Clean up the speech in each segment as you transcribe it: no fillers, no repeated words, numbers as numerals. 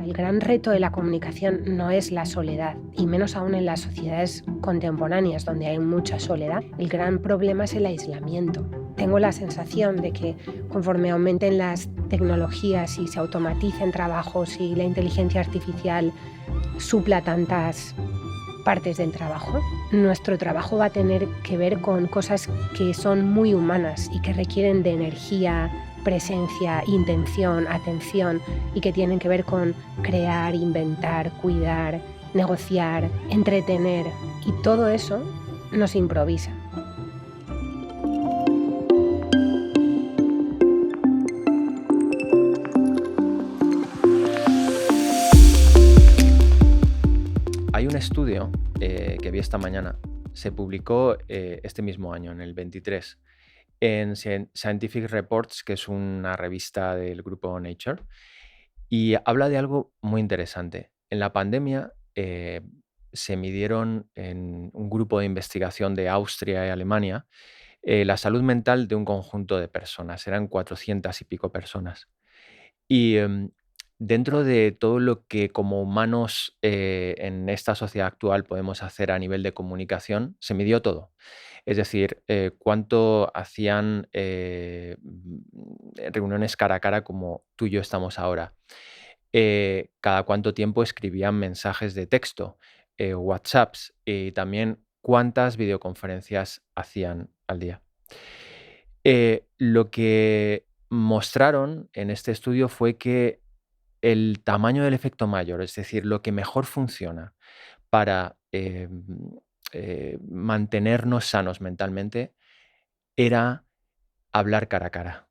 el gran reto de la comunicación no es la soledad, y menos aún en las sociedades contemporáneas donde hay mucha soledad. El gran problema es el aislamiento. Tengo la sensación de que conforme aumenten las tecnologías y se automaticen trabajos y la inteligencia artificial supla tantas partes del trabajo, nuestro trabajo va a tener que ver con cosas que son muy humanas y que requieren de energía, presencia, intención, atención y que tienen que ver con crear, inventar, cuidar, negociar, entretener, y todo eso no se improvisa. Hay un estudio que vi esta mañana, se publicó este mismo año, en el 23, en Scientific Reports, que es una revista del grupo Nature, y habla de algo muy interesante. En la pandemia se midieron en un grupo de investigación de Austria y Alemania la salud mental de un conjunto de personas, eran 400 y pico personas. Y dentro de todo lo que como humanos en esta sociedad actual podemos hacer a nivel de comunicación, se midió todo. Es decir, cuánto hacían reuniones cara a cara como tú y yo estamos ahora. Cada cuánto tiempo escribían mensajes de texto, WhatsApps, y también cuántas videoconferencias hacían al día. Lo que mostraron en este estudio fue que el tamaño del efecto mayor, es decir, lo que mejor funciona para mantenernos sanos mentalmente, era hablar cara a cara.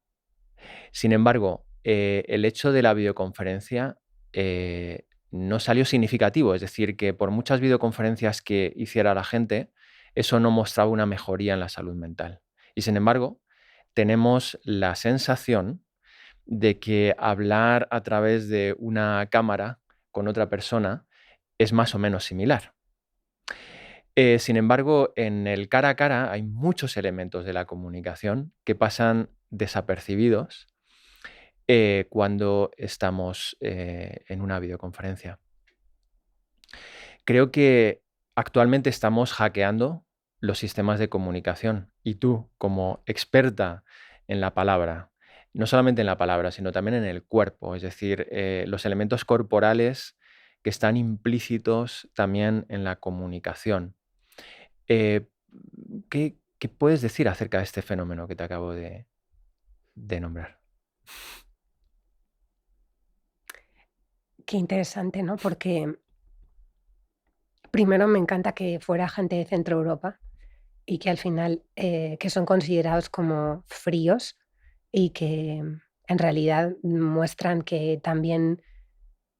Sin embargo, el hecho de la videoconferencia no salió significativo, es decir, que por muchas videoconferencias que hiciera la gente, eso no mostraba una mejoría en la salud mental. Y sin embargo, tenemos la sensación de que hablar a través de una cámara con otra persona es más o menos similar. Sin embargo, en el cara a cara hay muchos elementos de la comunicación que pasan desapercibidos cuando estamos en una videoconferencia. Creo que actualmente estamos hackeando los sistemas de comunicación y tú, como experta en la palabra, no solamente en la palabra, sino también en el cuerpo, es decir, los elementos corporales que están implícitos también en la comunicación. Eh, ¿Qué puedes decir acerca de este fenómeno que te acabo de nombrar? Qué interesante, ¿no? Porque primero me encanta que fuera gente de Centro Europa y que al final, que son considerados como fríos y que en realidad muestran que también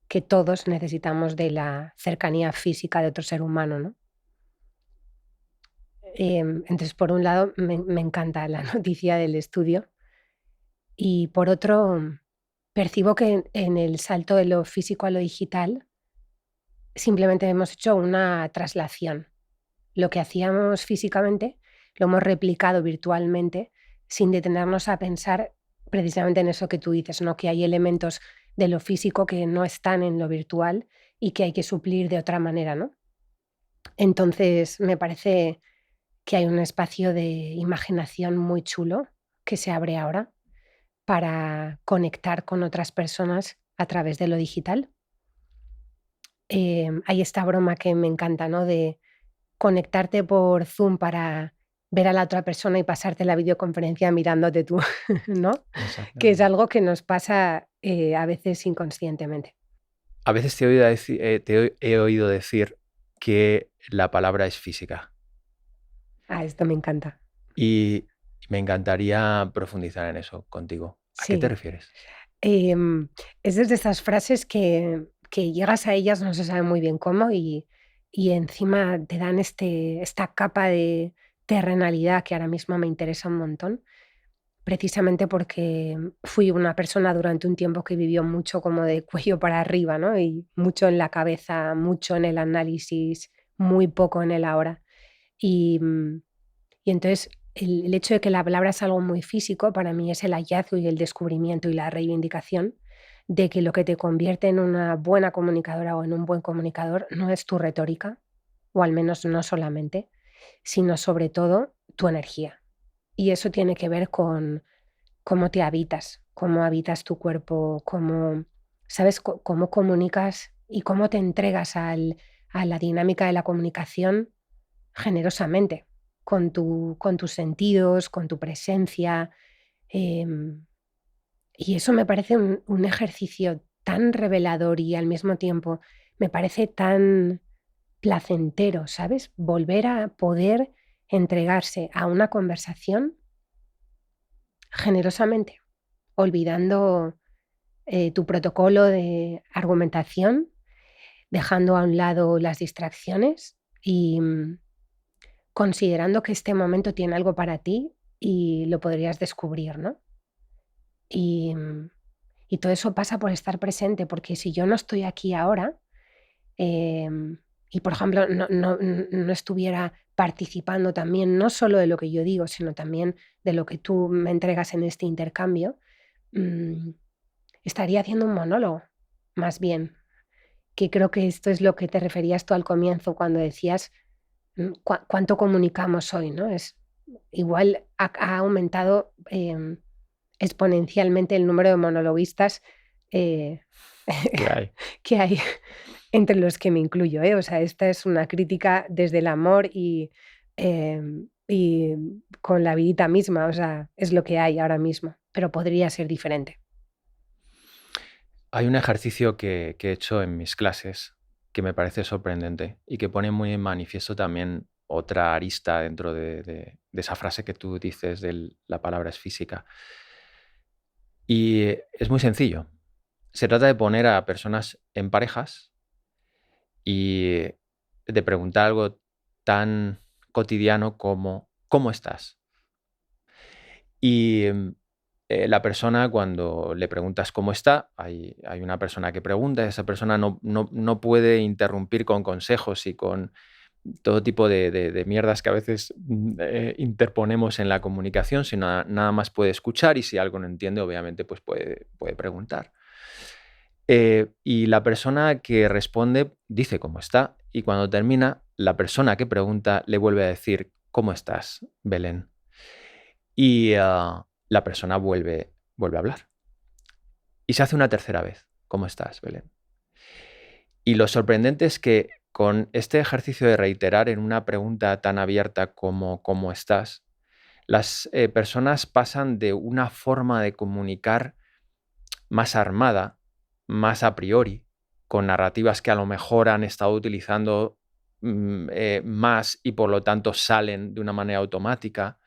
que todos necesitamos de la cercanía física de otro ser humano, ¿no? Entonces, por un lado, me encanta la noticia del estudio y por otro, percibo que en el salto de lo físico a lo digital simplemente hemos hecho una traslación. Lo que hacíamos físicamente lo hemos replicado virtualmente sin detenernos a pensar precisamente en eso que tú dices, ¿no? Que hay elementos de lo físico que no están en lo virtual y que hay que suplir de otra manera, ¿no? Entonces, me parece que hay un espacio de imaginación muy chulo que se abre ahora para conectar con otras personas a través de lo digital. Hay esta broma que me encanta, ¿no? De conectarte por Zoom para ver a la otra persona y pasarte la videoconferencia mirándote tú, ¿no? Que es Exactamente. algo que nos pasa, a veces inconscientemente. A veces te he oído decir que la palabra es física Ah, esto me encanta. y me encantaría profundizar en eso contigo. ¿A qué te Sí, refieres? es de esas frases que llegas a ellas, no se sabe muy bien cómo, y encima te dan esta capa de terrenalidad que ahora mismo me interesa un montón. Precisamente porque fui una persona durante un tiempo que vivió mucho como de cuello para arriba, ¿no? Y mucho en la cabeza, mucho en el análisis, muy poco en el ahora. Y, y entonces el hecho de que la palabra es algo muy físico, para mí es el hallazgo y el descubrimiento y la reivindicación de que lo que te convierte en una buena comunicadora o en un buen comunicador no es tu retórica, o al menos no solamente, sino sobre todo tu energía. Y eso tiene que ver con cómo habitas tu cuerpo, cómo, ¿sabes? Cómo comunicas y cómo te entregas a la dinámica de la comunicación generosamente, con tus sentidos, con tu presencia. em, y eso me parece un ejercicio tan revelador y al mismo tiempo me parece tan placentero, ¿sabes? Volver a poder entregarse a una conversación generosamente, olvidando tu protocolo de argumentación, dejando a un lado las distracciones y considerando que este momento tiene algo para ti y lo podrías descubrir, ¿no? Y, y todo eso pasa por estar presente, porque si yo no estoy aquí ahora, y por ejemplo no estuviera participando también, no solo de lo que yo digo, sino también de lo que tú me entregas en este intercambio, mm, estaría haciendo un monólogo, más bien, que creo que esto es lo que te referías tú al comienzo cuando decías cuánto comunicamos hoy, ¿no? Es, igual ha aumentado exponencialmente el número de monologuistas eh, ¿Qué hay? que hay, entre los que me incluyo, ¿eh? O sea, esta es una crítica desde el amor y con la vidita misma, o sea, es lo que hay ahora mismo, pero podría ser diferente. Hay un ejercicio que he hecho en mis clases que me parece sorprendente y que pone muy en manifiesto también otra arista dentro de esa frase que tú dices de la palabra es física. Y es muy sencillo. Se trata de poner a personas en parejas y de preguntar algo tan cotidiano como ¿cómo estás? Y la persona, cuando le preguntas cómo está, hay una persona que pregunta, esa persona no puede interrumpir con consejos y con todo tipo de mierdas que a veces interponemos en la comunicación, sino nada más puede escuchar y si algo no entiende, obviamente, pues puede preguntar. Y la persona que responde dice cómo está y cuando termina, la persona que pregunta le vuelve a decir, ¿cómo estás, Belén? Y la persona vuelve a hablar. Y se hace una tercera vez. ¿Cómo estás, Belén? Y lo sorprendente es que con este ejercicio de reiterar en una pregunta tan abierta como ¿cómo estás?, las personas pasan de una forma de comunicar más armada, más a priori, con narrativas que a lo mejor han estado utilizando más y por lo tanto salen de una manera automática,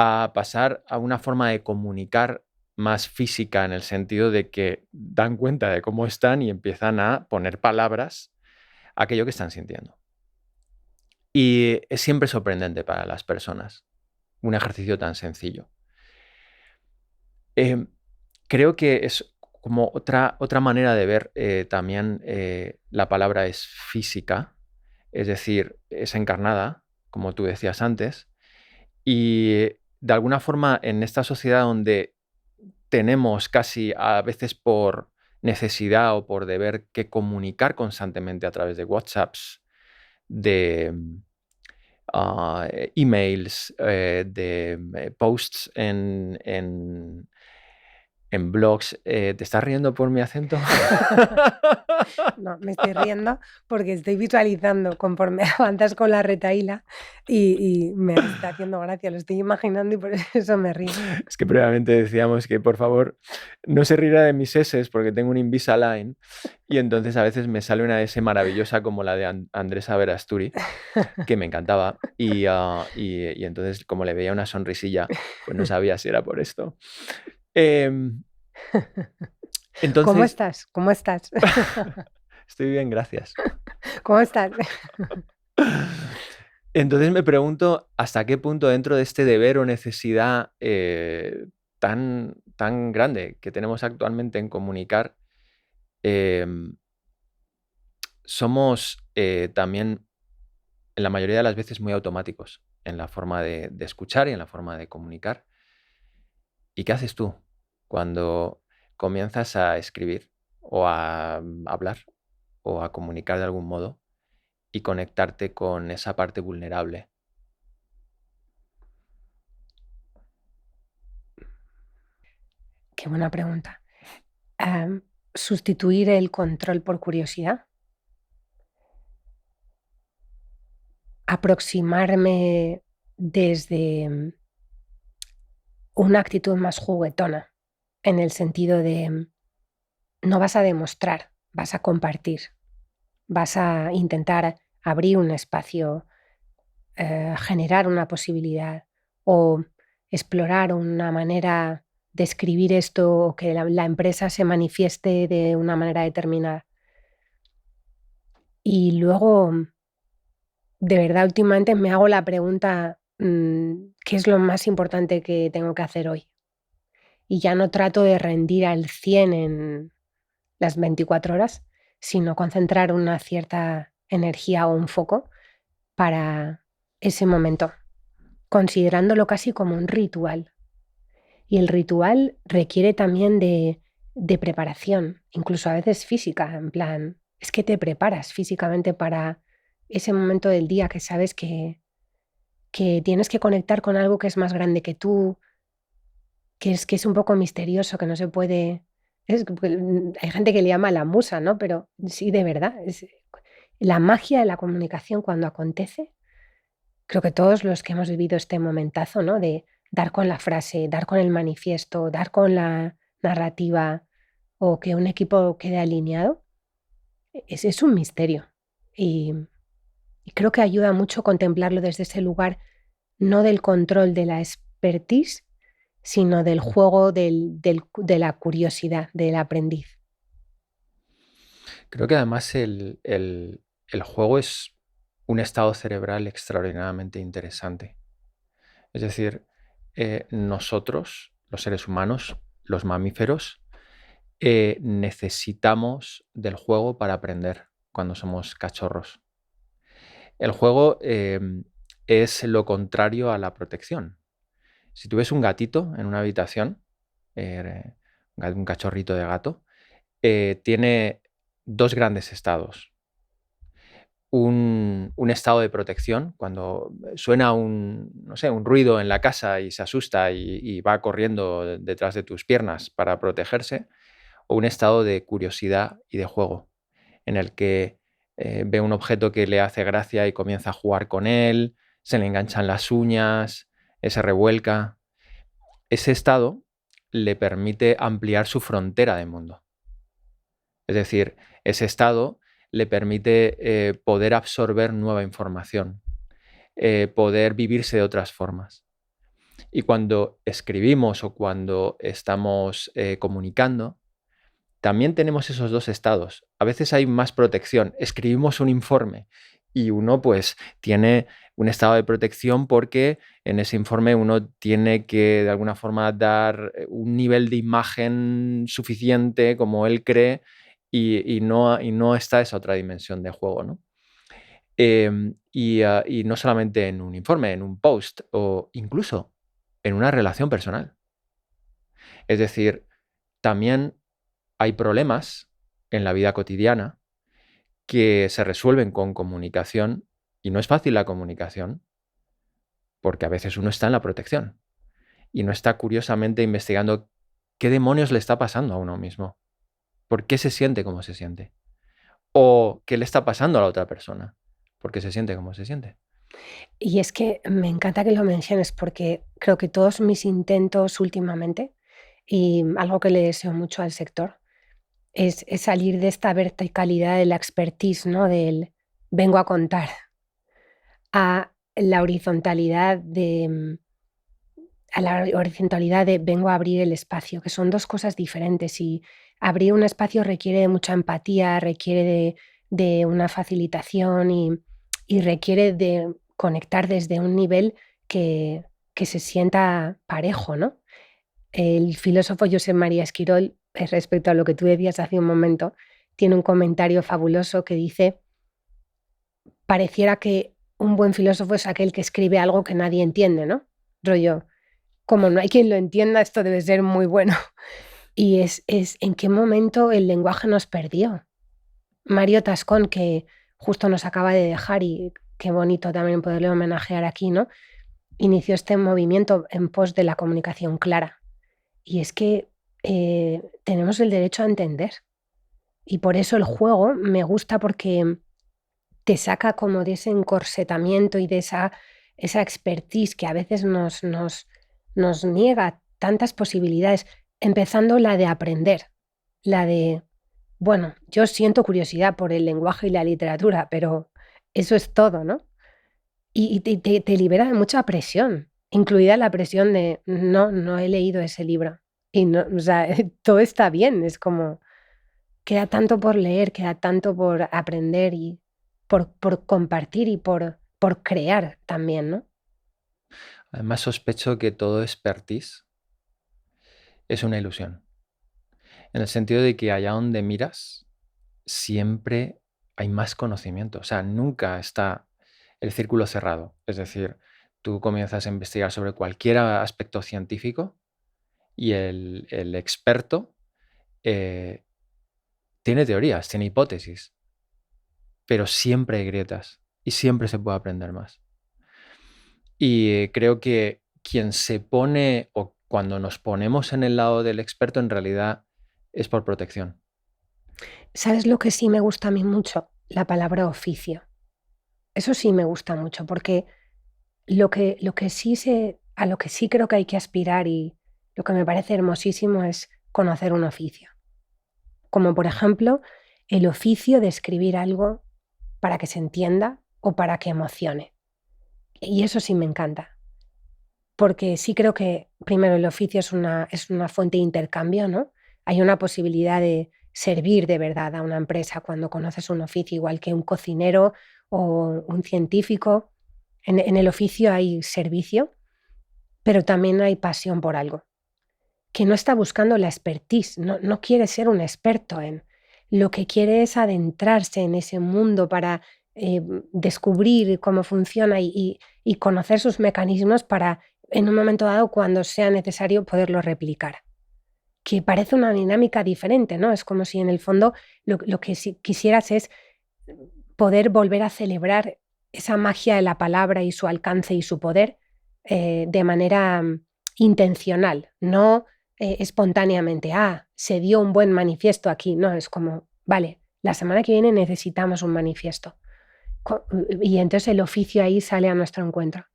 a pasar a una forma de comunicar más física, en el sentido de que dan cuenta de cómo están y empiezan a poner palabras a aquello que están sintiendo. Y es siempre sorprendente para las personas, un ejercicio tan sencillo. Em, Creo que es como otra manera de ver también la palabra es física, es decir, es encarnada, como tú decías antes, y de alguna forma en esta sociedad donde tenemos casi a veces por necesidad o por deber que comunicar constantemente a través de WhatsApps, de emails, de posts en blogs. ¿Te estás riendo por mi acento? No, me estoy riendo porque estoy visualizando conforme avanzas con la retahíla y me está haciendo gracia, lo estoy imaginando y por eso me río. Es que previamente decíamos que por favor no se riera de mis eses porque tengo un Invisalign y entonces a veces me sale una S maravillosa como la de Andrés Averasturi, que me encantaba y entonces como le veía una sonrisilla, pues no sabía si era por esto. Em, ¿Cómo entonces, estás? ¿Cómo estás? estoy bien, gracias. ¿Cómo estás? Entonces me pregunto hasta qué punto dentro de este deber o necesidad tan grande que tenemos actualmente en comunicar, em, somos también en la mayoría de las veces muy automáticos en la forma de escuchar y en la forma de comunicar. ¿Y qué haces tú cuando comienzas a escribir o a hablar o a comunicar de algún modo y conectarte con esa parte vulnerable. Qué buena pregunta. ¿Sustituir el control por curiosidad? ¿Aproximarme desde una actitud más juguetona? En el sentido de no vas a demostrar, vas a compartir, vas a intentar abrir un espacio, generar una posibilidad o explorar una manera de escribir esto o que la empresa se manifieste de una manera determinada. Y luego, de verdad, últimamente me hago la pregunta, ¿qué es lo más importante que tengo que hacer hoy? Y ya no trato de rendir al 100 en las 24 horas, sino concentrar una cierta energía o un foco para ese momento, considerándolo casi como un ritual. Y el ritual requiere también de preparación, incluso a veces física, en plan, es que te preparas físicamente para ese momento del día que sabes que tienes que conectar con algo que es más grande que tú, que es un poco misterioso, que no se puede... hay gente que le llama la musa, ¿no? Pero sí, de verdad, la magia de la comunicación cuando acontece, creo que todos los que hemos vivido este momentazo, ¿no? De dar con la frase, dar con el manifiesto, dar con la narrativa o que un equipo quede alineado, es un misterio. Y, y creo que ayuda mucho contemplarlo desde ese lugar, no del control de la expertise, sino del juego de la curiosidad, del aprendiz. Creo que además el juego es un estado cerebral extraordinariamente interesante. Es decir, nosotros, los seres humanos, los mamíferos, necesitamos del juego para aprender cuando somos cachorros. El juego es lo contrario a la protección. Si tú ves un gatito en una habitación, un cachorrito de gato, tiene dos grandes estados. Un estado de protección, cuando suena no sé, un ruido en la casa y se asusta y va corriendo detrás de tus piernas para protegerse, o un estado de curiosidad y de juego, en el que ve un objeto que le hace gracia y comienza a jugar con él, se le enganchan las uñas, se revuelca. Ese estado le permite ampliar su frontera de mundo. Es decir, ese estado le permite poder absorber nueva información, poder vivirse de otras formas. Y cuando escribimos o cuando estamos comunicando, también tenemos esos dos estados. A veces hay más protección. Escribimos un informe y uno pues tiene un estado de protección porque en ese informe uno tiene que de alguna forma dar un nivel de imagen suficiente como él cree y no está esa otra dimensión de juego, ¿no? Y no solamente en un informe, en un post o incluso en una relación personal. Es decir, también hay problemas en la vida cotidiana que se resuelven con comunicación y no es fácil la comunicación porque a veces uno está en la protección y no está curiosamente investigando qué demonios le está pasando a uno mismo, por qué se siente como se siente o qué le está pasando a la otra persona, por qué se siente como se siente. Y es que me encanta que lo menciones porque creo que todos mis intentos últimamente, y algo que le deseo mucho al sector, es salir de esta verticalidad de la expertise, ¿no? Del vengo a contar, a la horizontalidad de vengo a abrir el espacio, que son dos cosas diferentes. Y abrir un espacio requiere de mucha empatía, requiere de una facilitación y requiere de conectar desde un nivel que se sienta parejo, ¿no? El filósofo Josep María Esquirol, respecto a lo que tú decías hace un momento, tiene un comentario fabuloso que dice: pareciera que un buen filósofo es aquel que escribe algo que nadie entiende, ¿no? Rollo, como no hay quien lo entienda, esto debe ser muy bueno. Y es en qué momento el lenguaje nos perdió. Mario Tascón, que justo nos acaba de dejar y qué bonito también poderle homenajear aquí, ¿no? Inició este movimiento en pos de la comunicación clara. Y es que tenemos el derecho a entender. Y por eso el juego me gusta porque te saca como de ese encorsetamiento y de esa expertise que a veces nos niega tantas posibilidades, empezando la de aprender, la de, bueno, yo siento curiosidad por el lenguaje y la literatura, pero eso es todo, ¿no? Y te libera de mucha presión, incluida la presión de no he leído ese libro. Y no, o sea, todo está bien, es como, queda tanto por leer, queda tanto por aprender y por compartir y por crear también, ¿no? Además, sospecho que todo expertise es una ilusión, en el sentido de que allá donde miras siempre hay más conocimiento, o sea, nunca está el círculo cerrado. Es decir, tú comienzas a investigar sobre cualquier aspecto científico y el experto eh, tiene teorías, tiene hipótesis, pero siempre hay grietas y siempre se puede aprender más. Y creo que quien se pone o cuando nos ponemos en el lado del experto en realidad es por protección. ¿Sabes lo que sí me gusta a mí mucho? La palabra oficio. Eso sí me gusta mucho, porque lo que sí a lo que sí creo que hay que aspirar y lo que me parece hermosísimo es conocer un oficio. Como por ejemplo, el oficio de escribir algo para que se entienda o para que emocione. Y eso sí me encanta, porque sí creo que, primero, el oficio es una fuente de intercambio, ¿no? Hay una posibilidad de servir de verdad a una empresa cuando conoces un oficio, igual que un cocinero o un científico. En el oficio hay servicio, pero también hay pasión por algo, que no está buscando la expertise, no quiere ser un experto en. Lo que quiere es adentrarse en ese mundo para descubrir cómo funciona y conocer sus mecanismos para, en un momento dado, cuando sea necesario, poderlo replicar. Que parece una dinámica diferente, ¿no? Es como si en el fondo lo que si quisieras es poder volver a celebrar esa magia de la palabra y su alcance y su poder de manera intencional, no espontáneamente. Ah, se dio un buen manifiesto aquí. No, es como, vale, la semana que viene necesitamos un manifiesto. Y entonces el oficio ahí sale a nuestro encuentro.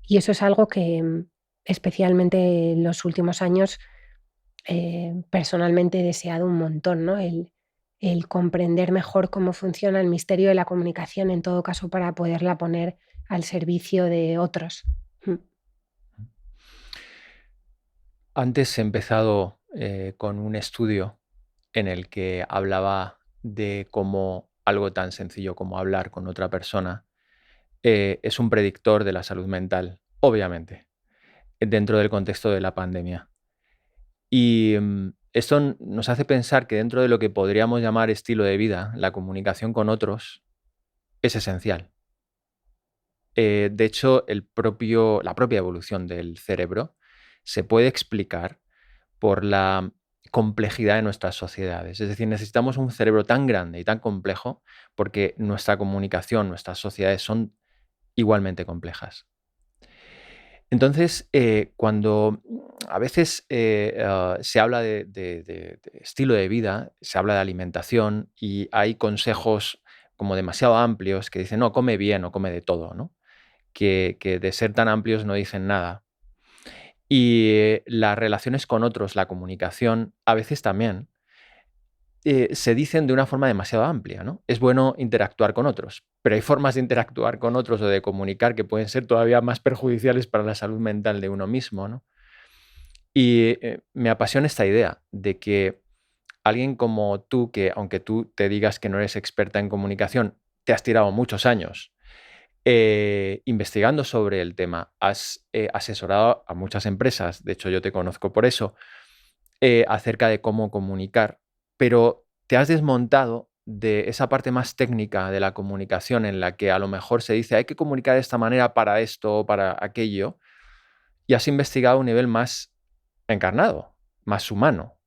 Y eso es algo que especialmente en los últimos años personalmente he deseado un montón, ¿no? El comprender mejor cómo funciona el misterio de la comunicación, en todo caso, para poderla poner al servicio de otros. Mm. Antes he empezado con un estudio en el que hablaba de cómo algo tan sencillo como hablar con otra persona es un predictor de la salud mental, obviamente, dentro del contexto de la pandemia. Y esto nos hace pensar que dentro de lo que podríamos llamar estilo de vida, la comunicación con otros es esencial. De hecho, la propia evolución del cerebro se puede explicar por la complejidad de nuestras sociedades. Es decir, necesitamos un cerebro tan grande y tan complejo porque nuestra comunicación, nuestras sociedades son igualmente complejas. Entonces, cuando a veces se habla de estilo de vida, se habla de alimentación y hay consejos como demasiado amplios que dicen, no, come bien o come de todo, ¿no? Que de ser tan amplios no dicen nada. Y las relaciones con otros, la comunicación, a veces también se dicen de una forma demasiado amplia, ¿no? Es bueno interactuar con otros, pero hay formas de interactuar con otros o de comunicar que pueden ser todavía más perjudiciales para la salud mental de uno mismo, ¿no? Y me apasiona esta idea de que alguien como tú, que aunque tú te digas que no eres experta en comunicación, te has tirado muchos años investigando sobre el tema, has asesorado a muchas empresas, de hecho yo te conozco por eso, acerca de cómo comunicar, pero te has desmontado de esa parte más técnica de la comunicación en la que a lo mejor se dice hay que comunicar de esta manera para esto o para aquello, y has investigado a un nivel más encarnado, más humano.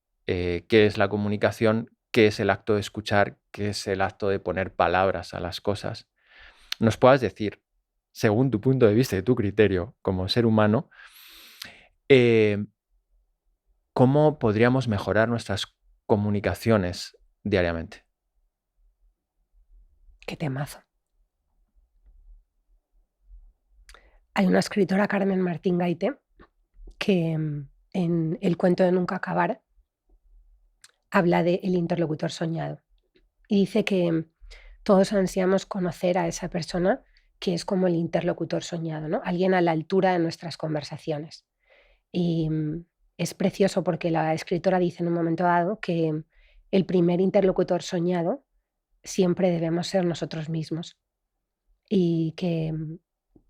qué es la comunicación, qué es el acto de escuchar, qué es el acto de poner palabras a las cosas, nos puedas decir, según tu punto de vista y tu criterio como ser humano, eh, cómo podríamos mejorar nuestras comunicaciones diariamente. Qué temazo. Hay una escritora, Carmen Martín Gaite, que en El cuento de nunca acabar habla de el interlocutor soñado y dice que todos ansiamos conocer a esa persona que es como el interlocutor soñado, ¿no? Alguien a la altura de nuestras conversaciones. Y es precioso porque la escritora dice en un momento dado que el primer interlocutor soñado siempre debemos ser nosotros mismos y que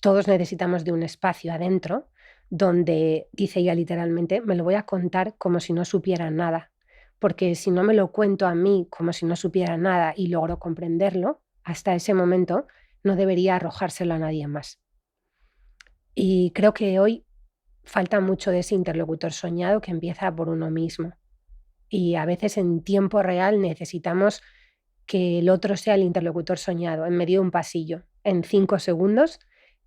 todos necesitamos de un espacio adentro donde, dice ella literalmente, me lo voy a contar como si no supiera nada, porque si no me lo cuento a mí como si no supiera nada y logro comprenderlo, hasta ese momento no debería arrojárselo a nadie más. Y creo que hoy falta mucho de ese interlocutor soñado que empieza por uno mismo. Y a veces en tiempo real necesitamos que el otro sea el interlocutor soñado en medio de un pasillo, en 5 segundos,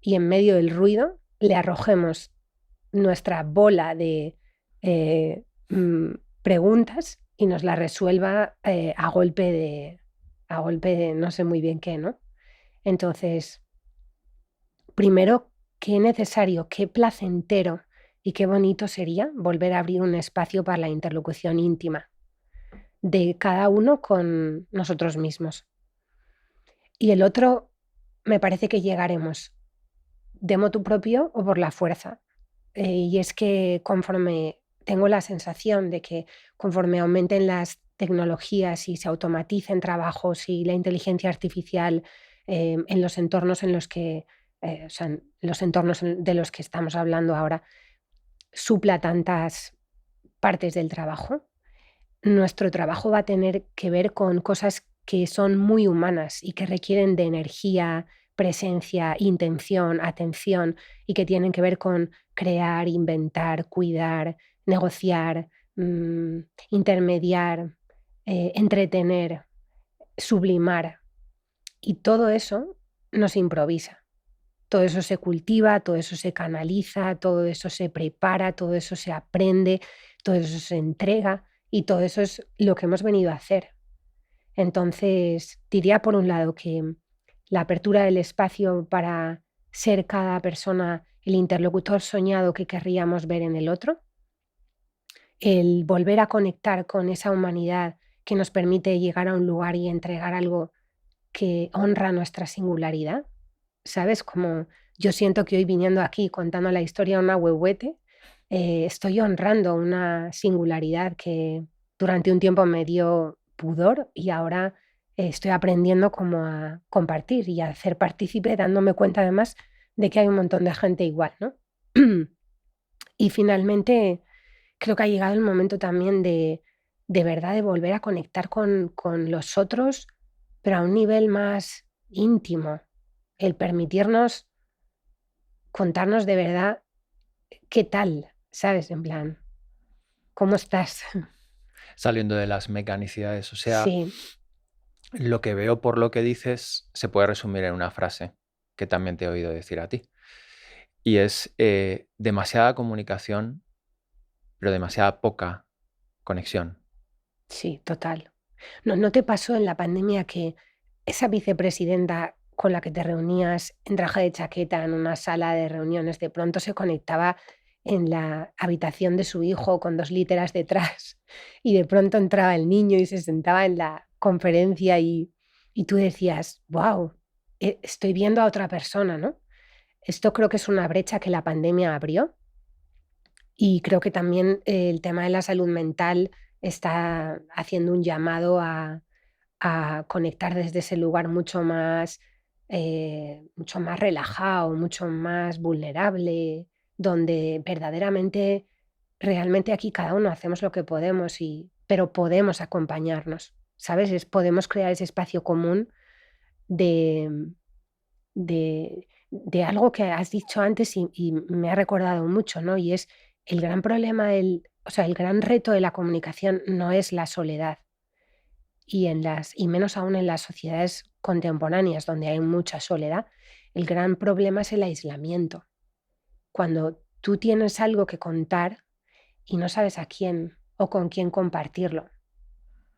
y en medio del ruido le arrojemos nuestra bola de preguntas y nos la resuelva a golpe de no sé muy bien qué, ¿no? Entonces, primero, qué necesario, qué placentero y qué bonito sería volver a abrir un espacio para la interlocución íntima de cada uno con nosotros mismos. Y el otro, me parece que llegaremos de motu propio o por la fuerza. Y es que conforme tengo la sensación de que conforme aumenten las tecnologías y se automaticen trabajos y la inteligencia artificial en los entornos en los que, o sea, en los entornos de los que estamos hablando ahora, supla tantas partes del trabajo, nuestro trabajo va a tener que ver con cosas que son muy humanas y que requieren de energía, presencia, intención, atención y que tienen que ver con crear, inventar, cuidar, negociar, intermediar, entretener, sublimar. Y todo eso no se improvisa. Todo eso se cultiva, todo eso se canaliza, todo eso se prepara, todo eso se aprende, todo eso se entrega y todo eso es lo que hemos venido a hacer. Entonces, diría por un lado que la apertura del espacio para ser cada persona el interlocutor soñado que querríamos ver en el otro, el volver a conectar con esa humanidad que nos permite llegar a un lugar y entregar algo que honra nuestra singularidad, ¿sabes? Como yo siento que hoy viniendo aquí contando la historia de una huehuete, estoy honrando una singularidad que durante un tiempo me dio pudor y ahora estoy aprendiendo como a compartir y a hacer partícipe, dándome cuenta además de que hay un montón de gente igual, ¿no? Y finalmente creo que ha llegado el momento también de verdad de volver a conectar con los otros, pero a un nivel más íntimo, el permitirnos contarnos de verdad qué tal, ¿sabes? En plan, ¿cómo estás? Saliendo de las mecanicidades, o sea, Sí, lo que veo por lo que dices se puede resumir en una frase que también te he oído decir a ti. Y es demasiada comunicación, pero demasiada poca conexión. sí, total. ¿No te pasó en la pandemia que esa vicepresidenta con la que te reunías en traje de chaqueta en una sala de reuniones de pronto se conectaba en la habitación de su hijo con 2 literas detrás y de pronto entraba el niño y se sentaba en la conferencia y tú decías: "Guau, estoy viendo a otra persona", ¿no? Esto creo que es una brecha que la pandemia abrió y creo que también el tema de la salud mental está haciendo un llamado a conectar desde ese lugar mucho más relajado, mucho más vulnerable, donde verdaderamente, realmente aquí cada uno hacemos lo que podemos pero podemos acompañarnos, ¿sabes? Podemos crear ese espacio común de algo que has dicho antes y me ha recordado mucho, ¿no? Y es el gran problema o sea, el gran reto de la comunicación no es la soledad y menos aún en las sociedades contemporáneas donde hay mucha soledad, el gran problema es el aislamiento. Cuando tú tienes algo que contar y no sabes a quién o con quién compartirlo.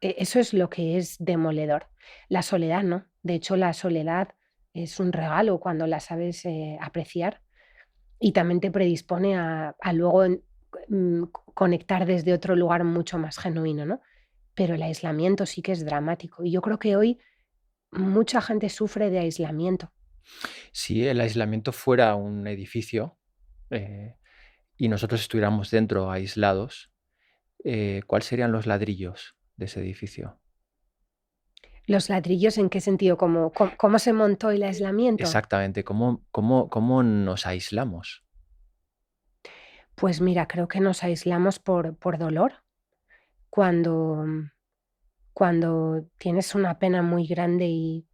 Eso es lo que es demoledor. La soledad no. De hecho, la soledad es un regalo cuando la sabes apreciar y también te predispone a luego conectar desde otro lugar mucho más genuino, ¿no? Pero el aislamiento sí que es dramático. Y yo creo que hoy mucha gente sufre de aislamiento. Si el aislamiento fuera un edificio, eh, y nosotros estuviéramos dentro aislados, ¿cuáles serían los ladrillos de ese edificio? ¿Los ladrillos en qué sentido? ¿Cómo se montó el aislamiento? Exactamente, ¿cómo nos aislamos? Pues mira, creo que nos aislamos por dolor. Cuando, cuando tienes una pena muy grande y,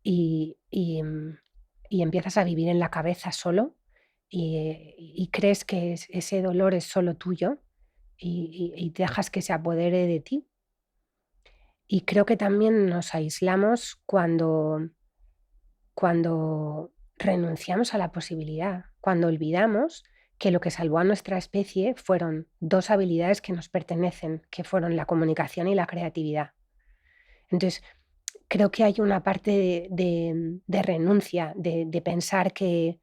y, mm, y empiezas a vivir en la cabeza solo y crees que ese dolor es solo tuyo y dejas que se apodere de ti. Y creo que también nos aislamos cuando renunciamos a la posibilidad, cuando olvidamos que lo que salvó a nuestra especie fueron dos habilidades que nos pertenecen, que fueron la comunicación y la creatividad. Entonces, creo que hay una parte de renuncia, de pensar que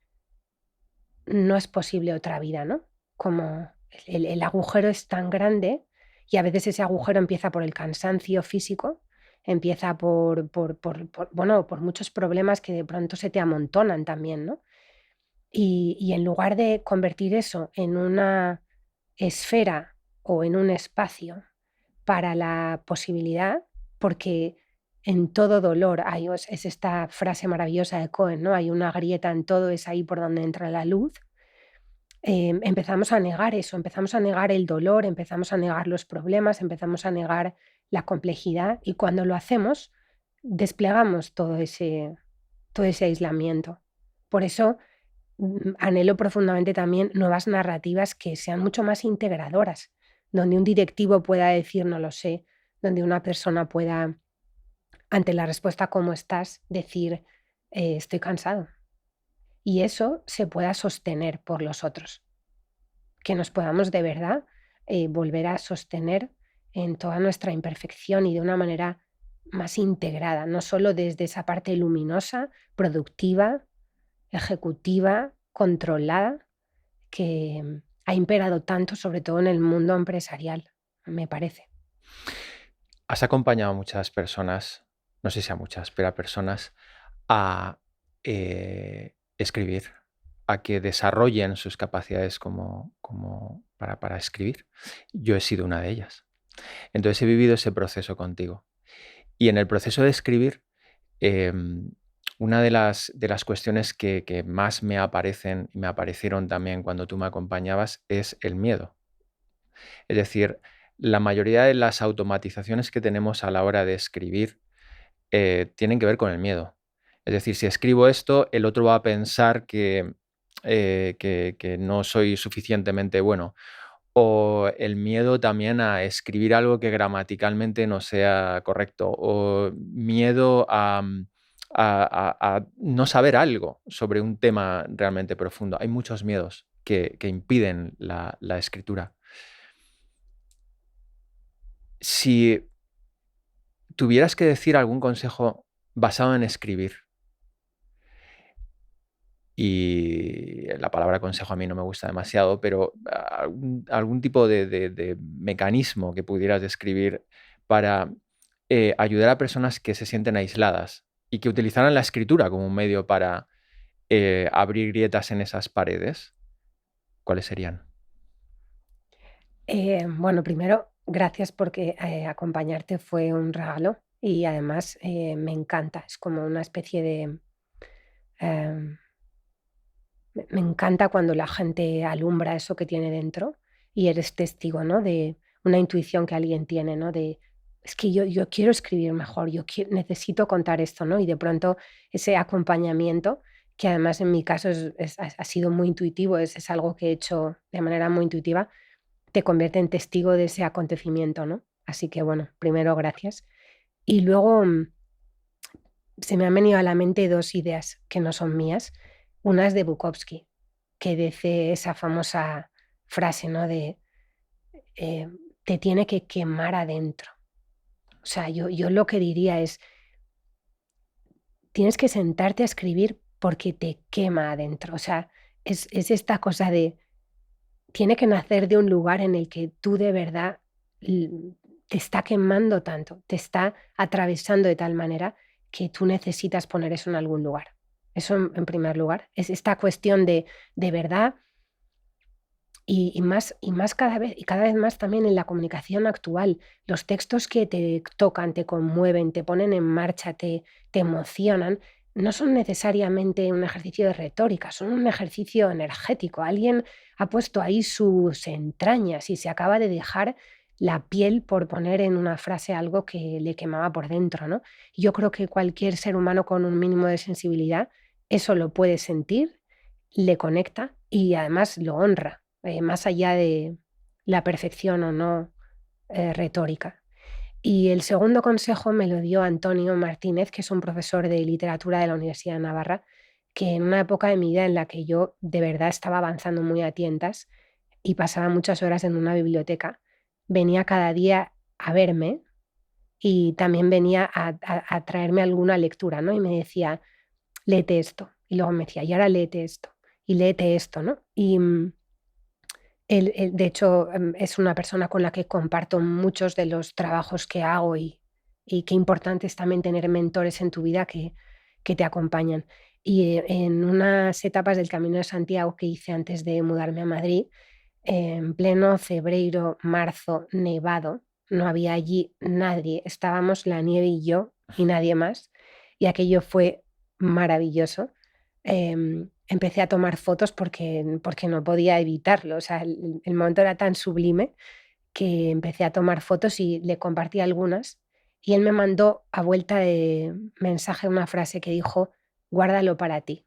no es posible otra vida, ¿no? Como el agujero es tan grande y a veces ese agujero empieza por el cansancio físico, empieza bueno, por muchos problemas que de pronto se te amontonan también, ¿no? Y en lugar de convertir eso en una esfera o en un espacio para la posibilidad, porque en todo dolor es esta frase maravillosa de Cohen, ¿no? Hay una grieta en todo, es ahí por donde entra la luz. Empezamos a negar eso, empezamos a negar el dolor, empezamos a negar los problemas, empezamos a negar la complejidad y cuando lo hacemos desplegamos todo ese aislamiento. Por eso anhelo profundamente también nuevas narrativas que sean mucho más integradoras, donde un directivo pueda decir no lo sé, donde una persona pueda, ante la respuesta ¿cómo estás?, decir estoy cansado. Y eso se pueda sostener por los otros, que nos podamos de verdad volver a sostener en toda nuestra imperfección y de una manera más integrada, no solo desde esa parte luminosa, productiva, ejecutiva, controlada, que ha imperado tanto, sobre todo en el mundo empresarial, me parece. Has acompañado a muchas personas, no sé si a muchas, pero a personas a escribir, a que desarrollen sus capacidades para escribir. Yo he sido una de ellas. Entonces he vivido ese proceso contigo. Y en el proceso de escribir, una de las cuestiones que más me aparecen y me aparecieron también cuando tú me acompañabas es el miedo. Es decir, la mayoría de las automatizaciones que tenemos a la hora de escribir tienen que ver con el miedo. Es decir, si escribo esto, el otro va a pensar que no soy suficientemente bueno. O el miedo también a escribir algo que gramaticalmente no sea correcto. O miedo a no saber algo sobre un tema realmente profundo. Hay muchos miedos que impiden la escritura. Si tuvieras que decir algún consejo basado en escribir, y la palabra consejo a mí no me gusta demasiado, pero algún tipo de mecanismo que pudieras describir para ayudar a personas que se sienten aisladas y que utilizaran la escritura como un medio para abrir grietas en esas paredes, ¿cuáles serían? Bueno, primero, gracias porque acompañarte fue un regalo y además me encanta, es como una especie de... em, me encanta cuando la gente alumbra eso que tiene dentro y eres testigo, ¿no? De una intuición que alguien tiene, ¿no? De, es que yo quiero escribir mejor, necesito contar esto, ¿no? Y de pronto ese acompañamiento, que además en mi caso ha sido muy intuitivo, es algo que he hecho de manera muy intuitiva, te convierte en testigo de ese acontecimiento, ¿no? Así que bueno, primero gracias. Y luego se me han venido a la mente 2 ideas que no son mías. Una es de Bukowski, que dice esa famosa frase, ¿no? De eh, te tiene que quemar adentro. O sea, yo lo que diría es, tienes que sentarte a escribir porque te quema adentro. O sea, es esta cosa de, tiene que nacer de un lugar en el que tú de verdad l- te está quemando tanto, te está atravesando de tal manera que tú necesitas poner eso en algún lugar. Eso en primer lugar. Es esta cuestión de verdad y más cada vez más también en la comunicación actual. Los textos que te tocan, te conmueven, te ponen en marcha, te emocionan, no son necesariamente un ejercicio de retórica, son un ejercicio energético. Alguien ha puesto ahí sus entrañas y se acaba de dejar la piel por poner en una frase algo que le quemaba por dentro, ¿no? Yo creo que cualquier ser humano con un mínimo de sensibilidad eso lo puede sentir, le conecta y además lo honra más allá de la perfección o no retórica. Y el segundo consejo me lo dio Antonio Martínez, que es un profesor de literatura de la Universidad de Navarra, que en una época de mi vida en la que yo de verdad estaba avanzando muy a tientas y pasaba muchas horas en una biblioteca, venía cada día a verme y también venía a traerme alguna lectura, ¿no? Y me decía, léete esto. Y luego me decía, y ahora léete esto. Y léete esto, ¿no? Y él, de hecho, es una persona con la que comparto muchos de los trabajos que hago y qué importante es también tener mentores en tu vida que te acompañan. Y en unas etapas del Camino de Santiago que hice antes de mudarme a Madrid, en pleno febrero, marzo, nevado, no había allí nadie, estábamos la nieve y yo y nadie más, y aquello fue maravilloso. Empecé a tomar fotos porque no podía evitarlo, o sea, el momento era tan sublime que empecé a tomar fotos y le compartí algunas, y él me mandó a vuelta de mensaje una frase que dijo: "Guárdalo para ti",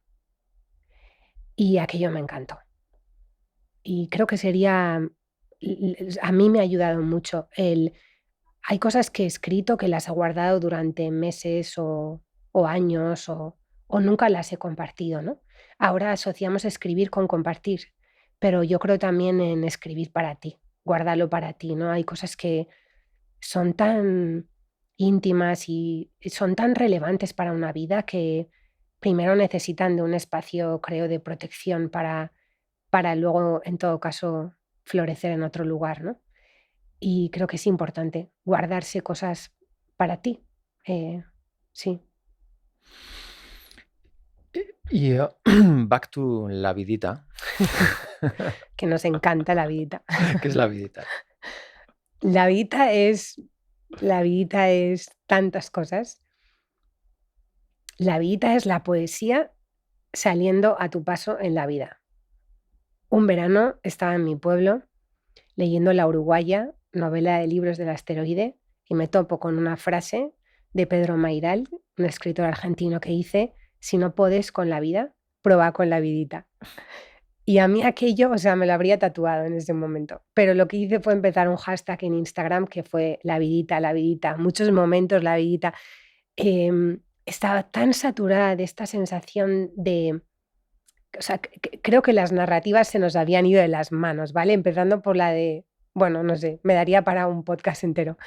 y aquello me encantó. Y creo que sería a mí me ha ayudado mucho hay cosas que he escrito que las he guardado durante meses o años o nunca las he compartido, ¿no? Ahora asociamos escribir con compartir, pero yo creo también en escribir para ti, guárdalo para ti, ¿no? Hay cosas que son tan íntimas y son tan relevantes para una vida que primero necesitan de un espacio, creo, de protección para luego, en todo caso, florecer en otro lugar, ¿no? Y creo que es importante guardarse cosas para ti. Eh, sí, Y back to la vidita. que nos encanta la vidita. ¿Qué es la vidita? La vidita es la vidita es tantas cosas. La vidita es la poesía saliendo a tu paso en la vida. Un verano estaba en mi pueblo leyendo La Uruguaya, novela de libros del asteroide, y me topo con una frase de Pedro Mairal, un escritor argentino que dice: "Si no podes con la vida, proba con la vidita". Y a mí aquello, o sea, me lo habría tatuado en ese momento, pero lo que hice fue empezar un hashtag en Instagram que fue la vidita, muchos momentos la vidita. Estaba tan saturada de esta sensación de o sea, creo que las narrativas se nos habían ido de las manos, ¿vale? Empezando por la de, bueno, no sé, me daría para un podcast entero,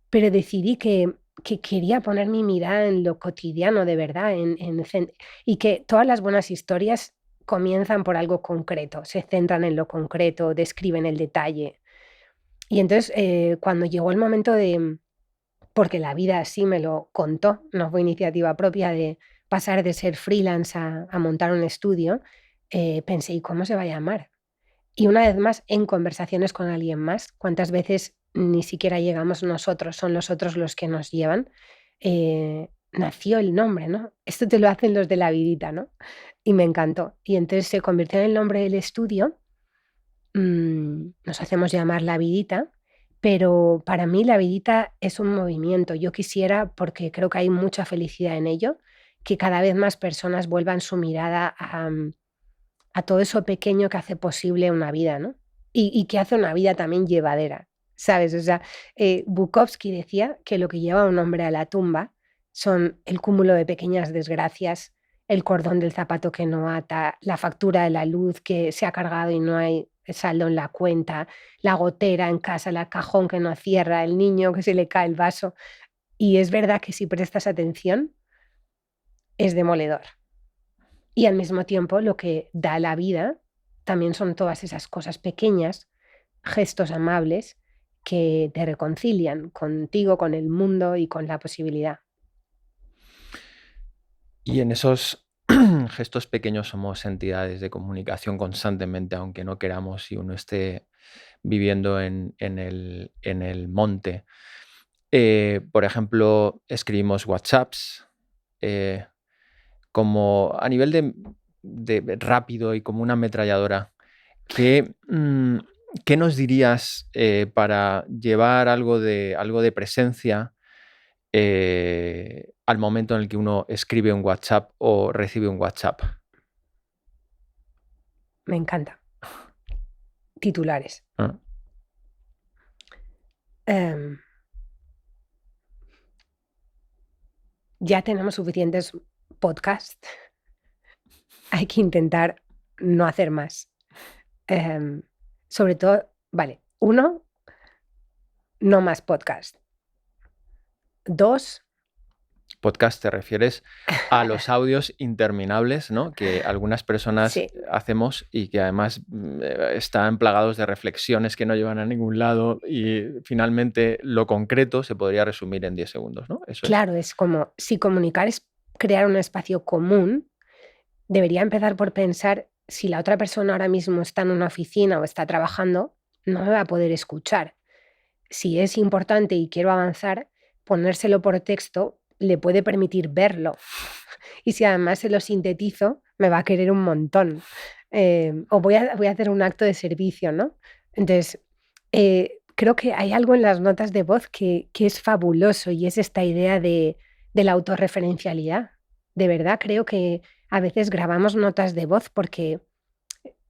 pero decidí que quería poner mi mirada en lo cotidiano de verdad, y que todas las buenas historias comienzan por algo concreto, se centran en lo concreto, describen el detalle. Y entonces, cuando llegó el momento porque la vida así me lo contó, no fue iniciativa propia de pasar de ser freelance a montar un estudio, pensé: "¿Y cómo se va a llamar?". Y una vez más, en conversaciones con alguien más, ¿cuántas veces ni siquiera llegamos nosotros, son los otros los que nos llevan? Nació el nombre, ¿no? Esto te lo hacen los de la vidita, ¿no? Y me encantó. Y entonces se convirtió en el nombre del estudio. Nos hacemos llamar La Vidita, pero para mí La Vidita es un movimiento. Yo quisiera, porque creo que hay mucha felicidad en ello, que cada vez más personas vuelvan su mirada a todo eso pequeño que hace posible una vida, ¿no? y que hace una vida también llevadera, ¿sabes? O sea, Bukowski decía que lo que lleva a un hombre a la tumba son el cúmulo de pequeñas desgracias, el cordón del zapato que no ata, la factura de la luz que se ha cargado y no hay saldo en la cuenta, la gotera en casa, el cajón que no cierra, el niño que se le cae el vaso. Y es verdad que si prestas atención, es demoledor. Y al mismo tiempo lo que da la vida también son todas esas cosas pequeñas, gestos amables que te reconcilian contigo, con el mundo y con la posibilidad. Y en esos gestos pequeños somos entidades de comunicación constantemente, aunque no queramos, si uno esté viviendo en el monte. Por ejemplo, escribimos WhatsApps, eh, como a nivel de rápido y como una ametralladora. ¿Qué, qué nos dirías para llevar algo de presencia al momento en el que uno escribe un WhatsApp o recibe un WhatsApp? Me encanta. Titulares. Ah, Em, ya tenemos suficientes podcasts. Hay que intentar no hacer más. Em, sobre todo, vale, 1, no más podcast. 2, Podcast te refieres a los audios interminables, ¿no? Que algunas personas sí, hacemos y que además están plagados de reflexiones que no llevan a ningún lado y finalmente lo concreto se podría resumir en 10 segundos, ¿no? Eso es. claro, es como si comunicar es crear un espacio común, debería empezar por pensar si la otra persona ahora mismo está en una oficina o está trabajando, no me va a poder escuchar. Si es importante y quiero avanzar, ponérselo por texto le puede permitir verlo. Y si además se lo sintetizo, me va a querer un montón. O voy a hacer un acto de servicio, ¿no? Entonces, creo que hay algo en las notas de voz que es fabuloso y es esta idea de la autorreferencialidad. De verdad, creo que a veces grabamos notas de voz porque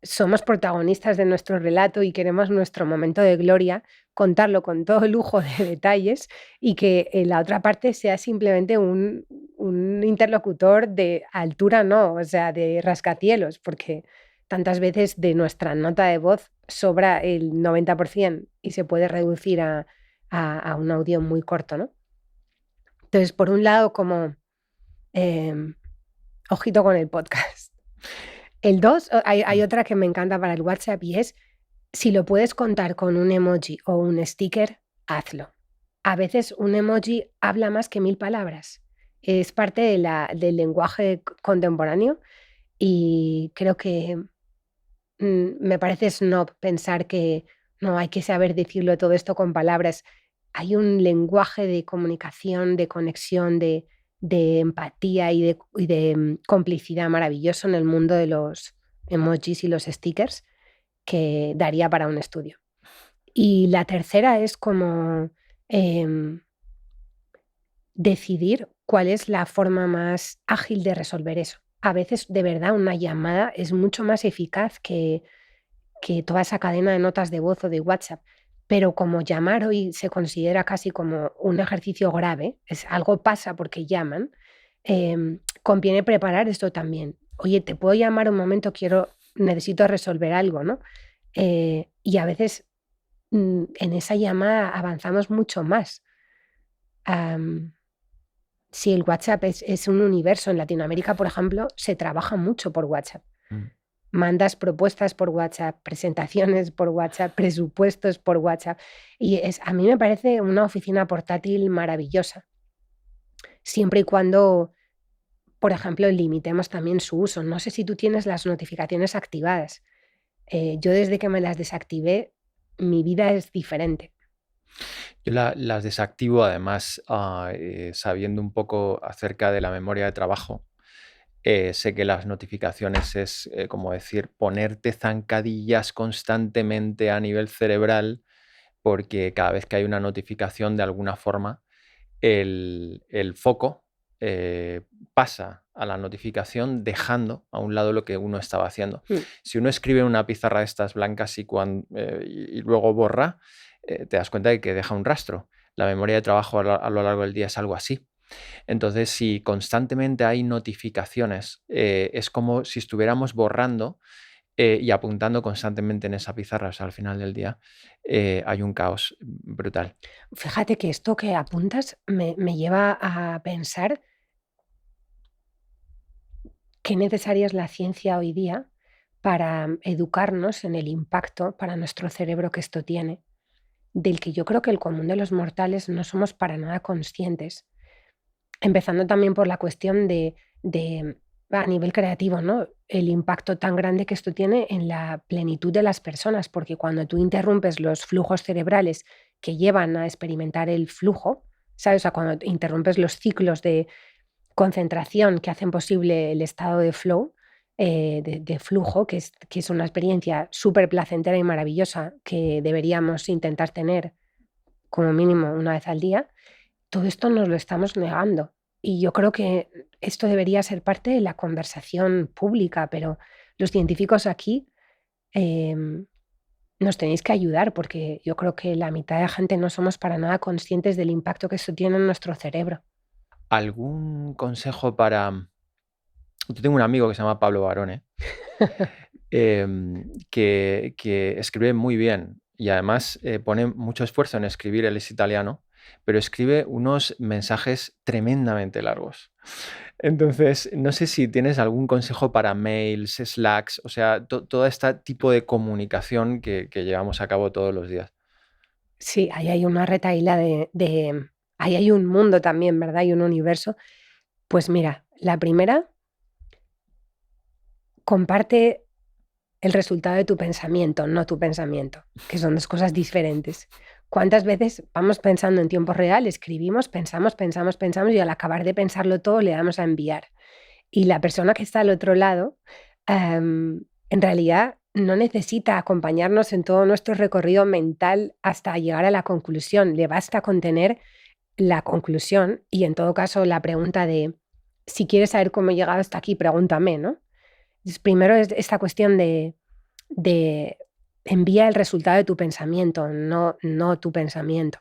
somos protagonistas de nuestro relato y queremos nuestro momento de gloria, contarlo con todo lujo de detalles y que la otra parte sea simplemente un interlocutor de altura, no, o sea, de rascacielos, porque tantas veces de nuestra nota de voz sobra el 90% y se puede reducir a un audio muy corto, ¿no? Entonces, por un lado, como em, ojito con el podcast. El 2 hay otra que me encanta para el WhatsApp y es, si lo puedes contar con un emoji o un sticker, hazlo. A veces un emoji habla más que 1000 palabras. Es parte del lenguaje contemporáneo y creo que me parece snob pensar que no hay que saber decirlo todo esto con palabras. Hay un lenguaje de comunicación, de conexión, de empatía y de complicidad maravilloso en el mundo de los emojis y los stickers que daría para un estudio. Y la tercera es como em, decidir cuál es la forma más ágil de resolver eso. A veces, de verdad, una llamada es mucho más eficaz que toda esa cadena de notas de voz o de WhatsApp. Pero como llamar hoy se considera casi como un ejercicio grave, es algo pasa porque llaman, conviene preparar esto también. Oye, te puedo llamar un momento, necesito resolver algo, ¿no? Y a veces en esa llamada avanzamos mucho más. Am, si el WhatsApp es un universo, en Latinoamérica, por ejemplo, se trabaja mucho por WhatsApp. Mm. Mandas propuestas por WhatsApp, presentaciones por WhatsApp, presupuestos por WhatsApp. Y a mí me parece una oficina portátil maravillosa, siempre y cuando, por ejemplo, limitemos también su uso. No sé si tú tienes las notificaciones activadas. Yo desde que me las desactivé, mi vida es diferente. Yo las desactivo además sabiendo un poco acerca de la memoria de trabajo. Sé que las notificaciones es como decir ponerte zancadillas constantemente a nivel cerebral porque cada vez que hay una notificación de alguna forma el foco pasa a la notificación dejando a un lado lo que uno estaba haciendo. Mm. Si uno escribe en una pizarra de estas blancas y luego borra, te das cuenta de que deja un rastro. La memoria de trabajo a lo largo del día es algo así. Entonces, si constantemente hay notificaciones, es como si estuviéramos borrando y apuntando constantemente en esa pizarra. O sea, al final del día hay un caos brutal. Fíjate que esto que apuntas me lleva a pensar qué necesaria es la ciencia hoy día para educarnos en el impacto para nuestro cerebro que esto tiene, del que yo creo que el común de los mortales no somos para nada conscientes. Empezando también por la cuestión de a nivel creativo, ¿no? El impacto tan grande que esto tiene en la plenitud de las personas, porque cuando tú interrumpes los flujos cerebrales que llevan a experimentar el flujo, ¿sabes? O sea, cuando interrumpes los ciclos de concentración que hacen posible el estado de flow, de flujo, que es una experiencia súper placentera y maravillosa que deberíamos intentar tener como mínimo una vez al día, todo esto nos lo estamos negando. Y yo creo que esto debería ser parte de la conversación pública, pero los científicos aquí em, nos tenéis que ayudar porque yo creo que la mitad de la gente no somos para nada conscientes del impacto que esto tiene en nuestro cerebro. ¿Algún consejo para...? Yo tengo un amigo que se llama Pablo Barone, que escribe muy bien y además pone mucho esfuerzo en escribir, él es italiano, pero escribe unos mensajes tremendamente largos. Entonces, no sé si tienes algún consejo para mails, Slacks, o sea, todo este tipo de comunicación que llevamos a cabo todos los días. Sí, ahí hay una retahíla ahí hay un mundo también, ¿verdad? Y un universo. Pues mira, la primera, comparte el resultado de tu pensamiento, no tu pensamiento, que son 2 cosas diferentes. ¿Cuántas veces vamos pensando en tiempo real, escribimos, pensamos, pensamos, pensamos y al acabar de pensarlo todo le damos a enviar? Y la persona que está al otro lado, en realidad no necesita acompañarnos en todo nuestro recorrido mental hasta llegar a la conclusión. Le basta con tener la conclusión y, en todo caso, la pregunta de: "Si quieres saber cómo he llegado hasta aquí, pregúntame", ¿no? Primero es esta cuestión de envía el resultado de tu pensamiento, no tu pensamiento.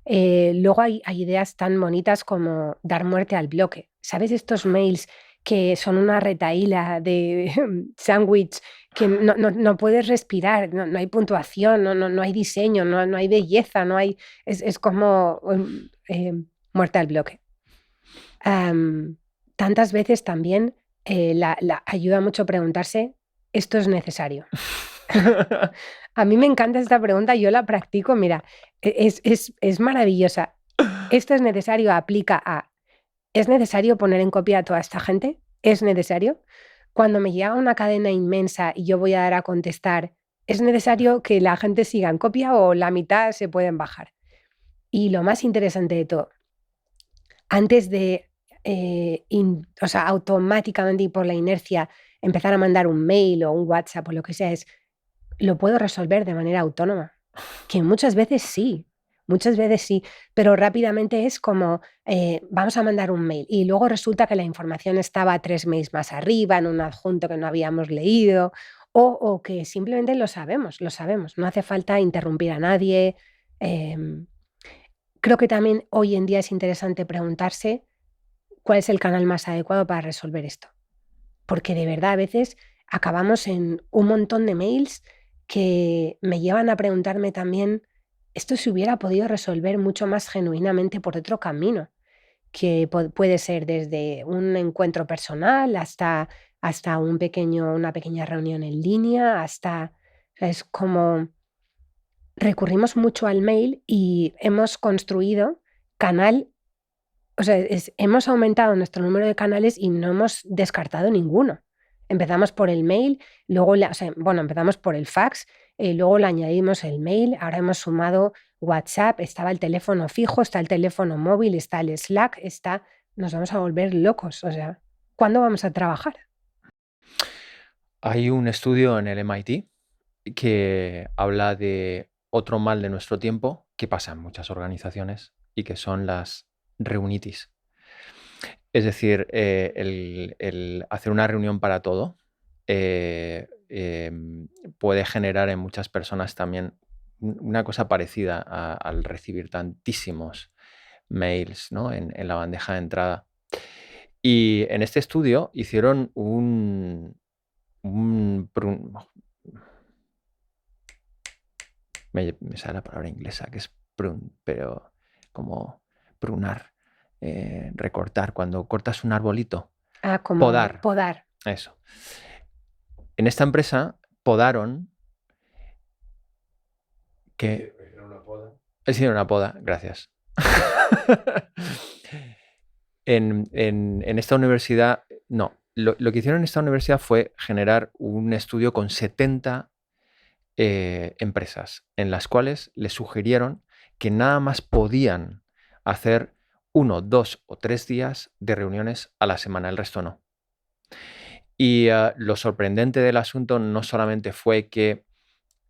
Luego hay ideas tan bonitas como dar muerte al bloque. ¿Sabes estos mails que son una retahíla de sándwich que no puedes respirar, no hay puntuación, no hay diseño, no hay belleza, no hay es como, muerte al bloque. Am, Tantas veces también, la ayuda mucho preguntarse: "¿Esto es necesario?". A mí me encanta esta pregunta, yo la practico, mira, es maravillosa. ¿Esto es necesario? Aplica a, ¿es necesario poner en copia a toda esta gente? ¿Es necesario? Cuando me llega una cadena inmensa y yo voy a dar a contestar, ¿es necesario que la gente siga en copia o la mitad se pueden bajar? Y lo más interesante de todo, antes de, o sea, automáticamente y por la inercia empezar a mandar un mail o un WhatsApp o lo que sea, es, ¿lo puedo resolver de manera autónoma? Que muchas veces sí, pero rápidamente es como, vamos a mandar un mail y luego resulta que la información estaba 3 mails más arriba, en un adjunto que no habíamos leído, o que simplemente lo sabemos, no hace falta interrumpir a nadie. em, Creo que también hoy en día es interesante preguntarse cuál es el canal más adecuado para resolver esto. Porque de verdad a veces acabamos en un montón de mails que me llevan a preguntarme también, esto se hubiera podido resolver mucho más genuinamente por otro camino, que puede ser desde un encuentro personal hasta una pequeña reunión en línea, hasta, o sea, es como recurrimos mucho al mail y hemos construido canal, o sea, hemos aumentado nuestro número de canales y no hemos descartado ninguno. Empezamos por el mail, luego, o sea, bueno, empezamos por el fax, luego le añadimos el mail, ahora hemos sumado WhatsApp, estaba el teléfono fijo, está el teléfono móvil, está el Slack, nos vamos a volver locos. O sea, ¿cuándo vamos a trabajar? Hay un estudio en el MIT que habla de otro mal de nuestro tiempo que pasa en muchas organizaciones y que son las reunitis. Es decir, el hacer una reunión para todo puede generar en muchas personas también una cosa parecida al recibir tantísimos mails, ¿no? en la bandeja de entrada. Y en este estudio hicieron me sale la palabra inglesa, que es prune, pero como prunar, recortar, cuando cortas un arbolito. Como Podar. podar. Eso. En esta empresa podaron que... Hicieron una poda, gracias. en esta universidad, no. Lo que hicieron en esta universidad fue generar un estudio con 70 empresas, en las cuales les sugirieron que nada más podían hacer 1, 2 o 3 días de reuniones a la semana, el resto no. Y lo sorprendente del asunto no solamente fue que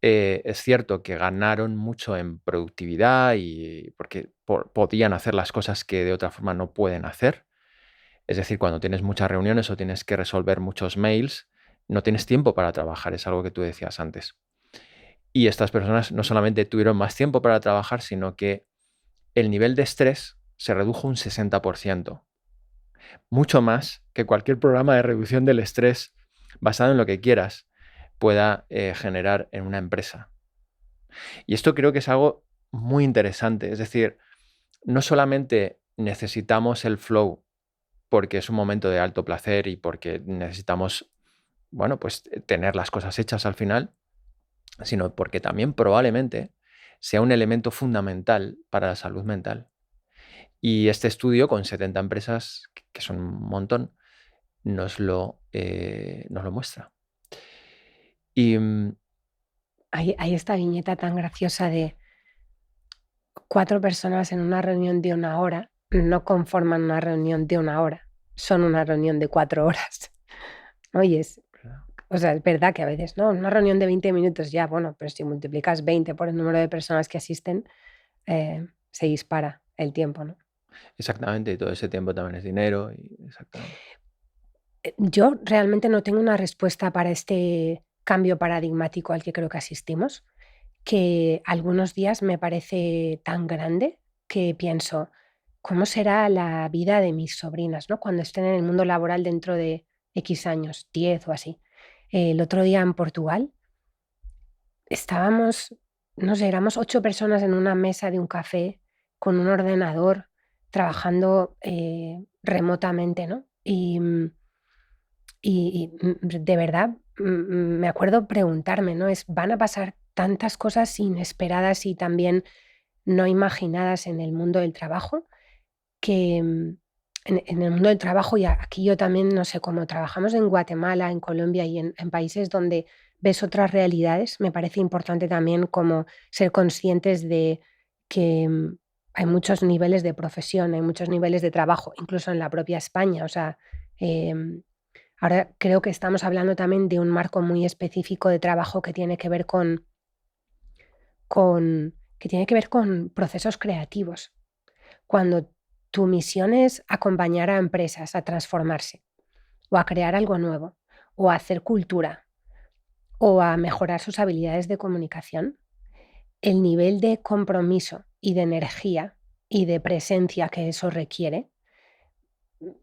es cierto que ganaron mucho en productividad y porque podían hacer las cosas que de otra forma no pueden hacer. Es decir, cuando tienes muchas reuniones o tienes que resolver muchos mails, no tienes tiempo para trabajar, es algo que tú decías antes. Y estas personas no solamente tuvieron más tiempo para trabajar, sino que el nivel de estrés se redujo un 60%. Mucho más que cualquier programa de reducción del estrés basado en lo que quieras pueda generar en una empresa. Y esto creo que es algo muy interesante. Es decir, no solamente necesitamos el flow porque es un momento de alto placer y porque necesitamos, bueno, pues tener las cosas hechas al final, sino porque también probablemente sea un elemento fundamental para la salud mental. Y este estudio con 70 empresas, que son un montón, nos lo muestra. Y Hay esta viñeta tan graciosa de 4 personas en una reunión de 1 hora no conforman una reunión de 1 hora, son una reunión de 4 horas. Oye, o sea, es verdad que a veces, ¿no? Una reunión de 20 minutos ya, bueno, pero si multiplicas 20 por el número de personas que asisten, se dispara el tiempo, ¿no? Exactamente, y todo ese tiempo también es dinero. Exactamente. Yo realmente no tengo una respuesta para este cambio paradigmático al que creo que asistimos, que algunos días me parece tan grande que pienso, ¿cómo será la vida de mis sobrinas, ¿no? Cuando estén en el mundo laboral dentro de X años, 10 o así? El otro día en Portugal estábamos, no sé, éramos 8 personas en una mesa de un café con un ordenador trabajando remotamente, ¿no? De verdad, me acuerdo preguntarme, ¿no? ¿Van a pasar tantas cosas inesperadas y también no imaginadas en el mundo del trabajo? Que en el mundo del trabajo, y aquí yo también, no sé, como trabajamos en Guatemala, en Colombia y en países donde ves otras realidades, me parece importante también como ser conscientes de que hay muchos niveles de profesión, hay muchos niveles de trabajo, incluso en la propia España. O sea, em, ahora creo que estamos hablando también de un marco muy específico de trabajo que tiene que ver con procesos creativos. Cuando tu misión es acompañar a empresas a transformarse, o a crear algo nuevo, o a hacer cultura, o a mejorar sus habilidades de comunicación, el nivel de compromiso y de energía y de presencia que eso requiere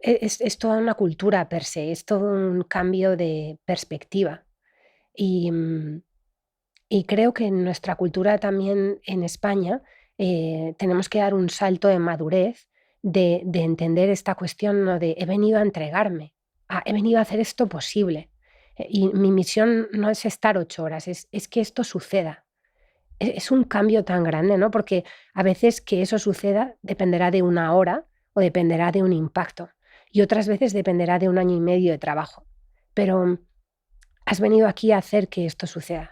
es toda una cultura per se, es todo un cambio de perspectiva. Y, y creo que en nuestra cultura también en España tenemos que dar un salto de madurez de entender esta cuestión, ¿no? De he venido a entregarme, he venido a hacer esto posible. Y mi misión no es estar 8 horas, es que esto suceda. Es un cambio tan grande, ¿no? Porque a veces que eso suceda dependerá de 1 hora o dependerá de un impacto, y otras veces dependerá de 1 año y medio de trabajo. Pero has venido aquí a hacer que esto suceda.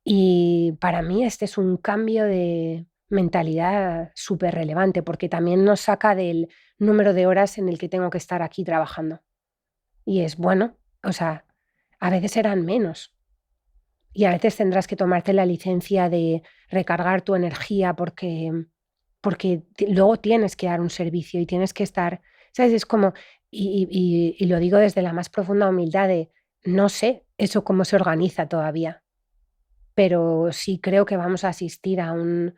Y para mí este es un cambio de mentalidad súper relevante, porque también nos saca del número de horas en el que tengo que estar aquí trabajando. Y es bueno, o sea, a veces serán menos. Y a veces tendrás que tomarte la licencia de recargar tu energía porque luego tienes que dar un servicio y tienes que estar ¿Sabes? Es como, y lo digo desde la más profunda humildad de, no sé eso cómo se organiza todavía, pero sí creo que vamos a asistir a un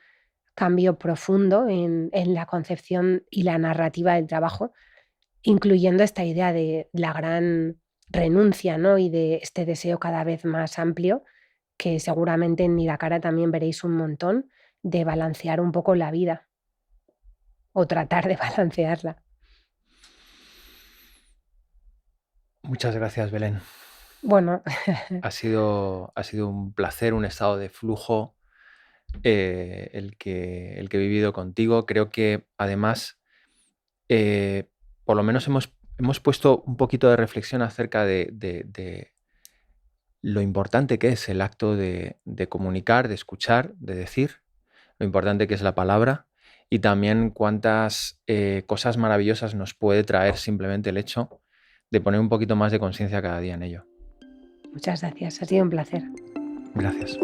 cambio profundo en la concepción y la narrativa del trabajo, incluyendo esta idea de la gran renuncia, ¿no? Y de este deseo cada vez más amplio, que seguramente en Cara también veréis un montón, de balancear un poco la vida o tratar de balancearla. Muchas gracias, Belén. Bueno, Ha sido un placer, un estado de flujo el que he vivido contigo. Creo que además, por lo menos hemos puesto un poquito de reflexión acerca de lo importante que es el acto de comunicar, de escuchar, de decir, lo importante que es la palabra y también cuántas cosas maravillosas nos puede traer simplemente el hecho de poner un poquito más de conciencia cada día en ello. muchas gracias, ha sido un placer. Gracias.